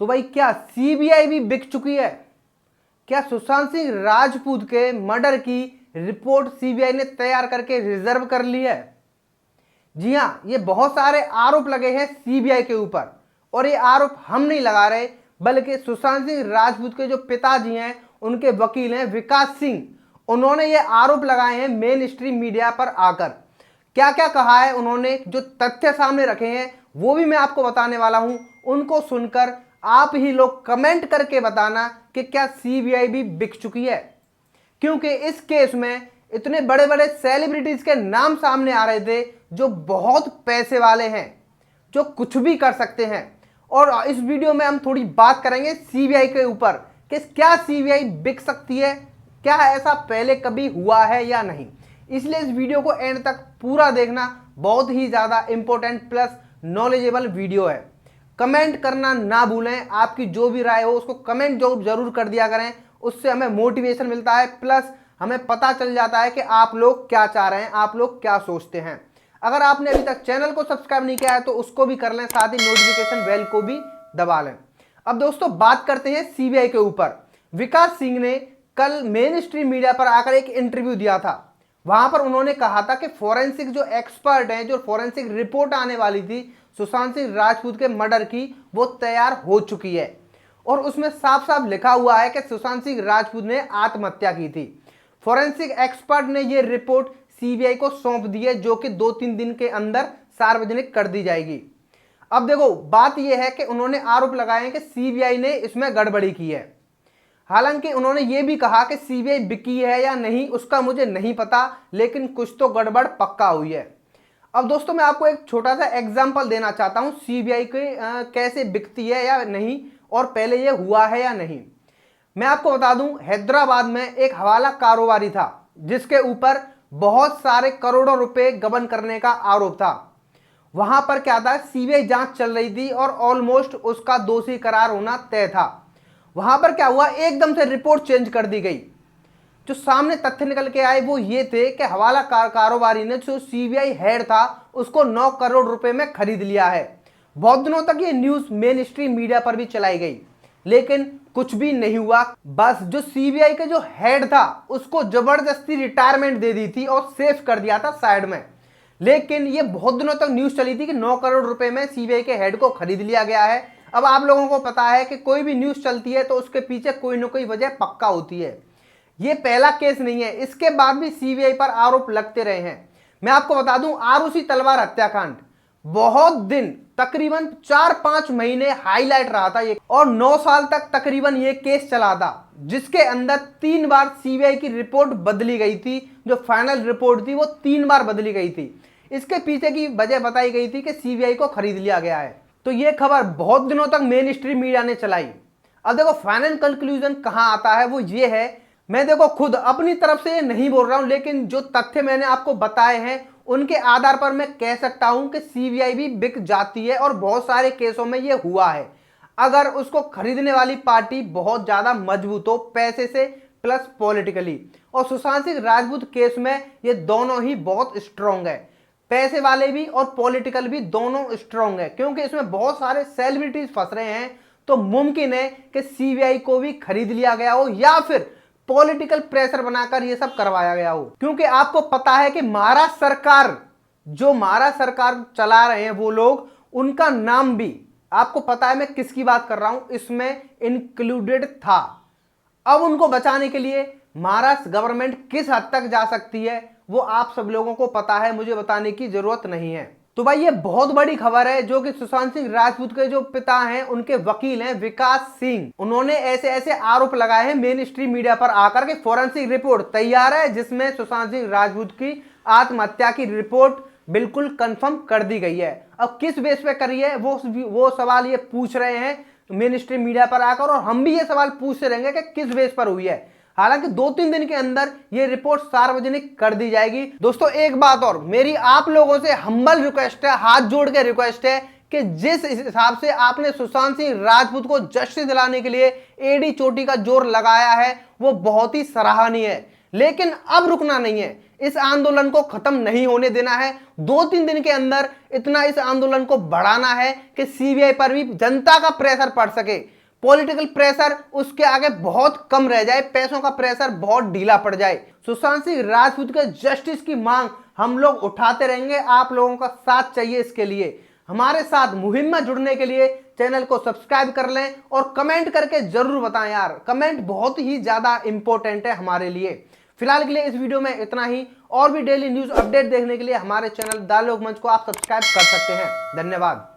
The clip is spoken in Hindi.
तो भाई क्या सीबीआई भी बिक चुकी है? क्या सुशांत सिंह राजपूत के मर्डर की रिपोर्ट सीबीआई ने तैयार करके रिजर्व कर ली है? जी हां, ये बहुत सारे आरोप लगे हैं सीबीआई के ऊपर, और ये आरोप हम नहीं लगा रहे, बल्कि सुशांत सिंह राजपूत के जो पिताजी हैं, उनके वकील हैं विकास सिंह, उन्होंने ये आरोप लगाए हैं मेन स्ट्रीम मीडिया पर आकर। क्या क्या कहा है उन्होंने, जो तथ्य सामने रखे हैं, वो भी मैं आपको बताने वाला हूं। उनको सुनकर आप ही लोग कमेंट करके बताना कि क्या सीबीआई भी बिक चुकी है। क्योंकि इस केस में इतने बड़े बड़े सेलिब्रिटीज के नाम सामने आ रहे थे जो बहुत पैसे वाले हैं, जो कुछ भी कर सकते हैं। और इस वीडियो में हम थोड़ी बात करेंगे सीबीआई के ऊपर कि क्या सीबीआई बिक सकती है, क्या ऐसा पहले कभी हुआ है या नहीं। इसलिए इस वीडियो को एंड तक पूरा देखना, बहुत ही ज़्यादा इंपॉर्टेंट प्लस नॉलेजेबल वीडियो है। कमेंट करना ना भूलें, आपकी जो भी राय हो उसको कमेंट जरूर कर दिया करें, उससे हमें मोटिवेशन मिलता है, प्लस हमें पता चल जाता है कि आप लोग क्या चाह रहे हैं, आप लोग क्या सोचते हैं। अगर आपने अभी तक चैनल को सब्सक्राइब नहीं किया है तो उसको भी कर लें, साथ ही नोटिफिकेशन बेल को भी दबा लें। अब दोस्तों बात करते हैं सीबीआई के ऊपर। विकास सिंह ने कल मेन स्ट्रीम मीडिया पर आकर एक इंटरव्यू दिया था। वहां पर उन्होंने कहा था कि फॉरेंसिक जो एक्सपर्ट हैं, जो फॉरेंसिक रिपोर्ट आने वाली थी सुशांत सिंह राजपूत के मर्डर की, वो तैयार हो चुकी है। और उसमें साफ साफ लिखा हुआ है कि सुशांत सिंह राजपूत ने आत्महत्या की थी। फॉरेंसिक एक्सपर्ट ने यह रिपोर्ट सीबीआई को सौंप दी है, जो कि 2-3 दिन के अंदर सार्वजनिक कर दी जाएगी। अब देखो, बात यह है कि उन्होंने आरोप लगाए हैं कि सीबीआई ने इसमें गड़बड़ी की है। हालांकि उन्होंने ये भी कहा कि सीबीआई बिकी है या नहीं उसका मुझे नहीं पता, लेकिन कुछ तो गड़बड़ पक्का हुई है। अब दोस्तों मैं आपको एक छोटा सा एग्जांपल देना चाहता हूं सीबीआई के कैसे बिकती है या नहीं, और पहले ये हुआ है या नहीं। मैं आपको बता दूं, हैदराबाद में एक हवाला कारोबारी था जिसके ऊपर बहुत सारे करोड़ों रुपए गबन करने का आरोप था। वहां पर क्या था, सीबीआई जांच चल रही थी और ऑलमोस्ट उसका दोषी करार होना तय था। वहां पर क्या हुआ, एकदम से रिपोर्ट चेंज कर दी गई। जो सामने तथ्य निकल के आए वो ये थे कि हवाला कारोबारी ने जो सीबीआई हेड था उसको 9 करोड़ रुपए में खरीद लिया है। बहुत दिनों तक ये न्यूज मेन स्ट्रीम मीडिया पर भी चलाई गई, लेकिन कुछ भी नहीं हुआ। बस जो सीबीआई के जो हेड था उसको जबरदस्ती रिटायरमेंट दे दी थी और सेफ कर दिया था साइड में। लेकिन ये बहुत दिनों तक न्यूज चली थी कि 9 करोड़ रुपए में सीबीआई के हेड को खरीद लिया गया है। अब आप लोगों को पता है कि कोई भी न्यूज चलती है तो उसके पीछे कोई ना कोई वजह पक्का होती है। ये पहला केस नहीं है, इसके बाद भी सीबीआई पर आरोप लगते रहे हैं। मैं आपको बता दूं, आरुषि तलवार हत्याकांड बहुत दिन, तकरीबन 4-5 महीने हाईलाइट रहा था ये, और 9 साल तक तकरीबन ये केस चला था, जिसके अंदर 3 बार सीबीआई की रिपोर्ट बदली गई थी। जो फाइनल रिपोर्ट थी वो 3 बार बदली गई थी। इसके पीछे की वजह बताई गई थी कि सीबीआई को खरीद लिया गया है। तो ये खबर बहुत दिनों तक मेन स्ट्रीम मीडिया ने चलाई। अब देखो फाइनल कंक्लूजन कहां आता है, वो ये है, मैं देखो खुद अपनी तरफ से ये नहीं बोल रहा हूं, लेकिन जो तथ्य मैंने आपको बताए हैं उनके आधार पर मैं कह सकता हूं कि सीबीआई भी बिक जाती है, और बहुत सारे केसों में ये हुआ है। अगर उसको खरीदने वाली पार्टी बहुत ज्यादा मजबूत हो, पैसे से प्लस पॉलिटिकली। और सुशांत सिंह राजपूत केस में ये दोनों ही बहुत स्ट्रांग है, पैसे वाले भी और पॉलिटिकल भी दोनों स्ट्रांग है, क्योंकि इसमें बहुत सारे सेलिब्रिटीज फंस रहे हैं। तो मुमकिन है कि सीबीआई को भी खरीद लिया गया हो या फिर पॉलिटिकल प्रेशर बनाकर ये सब करवाया गया हो। क्योंकि आपको पता है कि महाराष्ट्र सरकार, जो महाराष्ट्र सरकार चला रहे हैं वो लोग, उनका नाम भी आपको पता है मैं किसकी बात कर रहा हूं, इसमें इंक्लूडेड था। अब उनको बचाने के लिए महाराष्ट्र गवर्नमेंट किस हद तक जा सकती है वो आप सब लोगों को पता है, मुझे बताने की जरूरत नहीं है। तो भाई ये बहुत बड़ी खबर है, जो कि सुशांत सिंह राजपूत के जो पिता हैं उनके वकील हैं विकास सिंह, उन्होंने ऐसे ऐसे आरोप लगाए हैं मेन स्ट्रीम मीडिया पर आकर के फॉरेंसिक रिपोर्ट तैयार है जिसमें सुशांत सिंह राजपूत की आत्महत्या की रिपोर्ट बिल्कुल कंफर्म कर दी गई है। अब किस बेस पे करी है वो सवाल ये पूछ रहे हैं मेन स्ट्रीम मीडिया पर आकर, और हम भी ये सवाल पूछते रहेंगे कि किस बेस पर हुई है। हालांकि 2-3 दिन के अंदर ये रिपोर्ट सार्वजनिक कर दी जाएगी। दोस्तों एक बात और, मेरी आप लोगों से हम्बल रिक्वेस्ट है, हाथ जोड़ के रिक्वेस्ट है कि जिस हिसाब से आपने सुशांत सिंह राजपूत को जस्टिस दिलाने के लिए एड़ी चोटी का जोर लगाया है वो बहुत ही सराहनीय है, लेकिन अब रुकना नहीं है। इस आंदोलन को खत्म नहीं होने देना है। 2-3 दिन के अंदर इतना इस आंदोलन को बढ़ाना है कि सीबीआई पर भी जनता का प्रेशर पड़ सके, पॉलिटिकल प्रेशर उसके आगे बहुत कम रह जाए, पैसों का प्रेशर बहुत ढीला पड़ जाए। सुशांत सिंह राजपूत के जस्टिस की मांग हम लोग उठाते रहेंगे। आप लोगों का साथ चाहिए। इसके लिए हमारे साथ मुहिम में जुड़ने के लिए चैनल को सब्सक्राइब कर लें और कमेंट करके जरूर बताएं यार। कमेंट बहुत ही ज्यादा इंपॉर्टेंट है हमारे लिए। फिलहाल के लिए इस वीडियो में इतना ही। और भी डेली न्यूज अपडेट देखने के लिए हमारे चैनल द लोकमंच को आप सब्सक्राइब कर सकते हैं। धन्यवाद।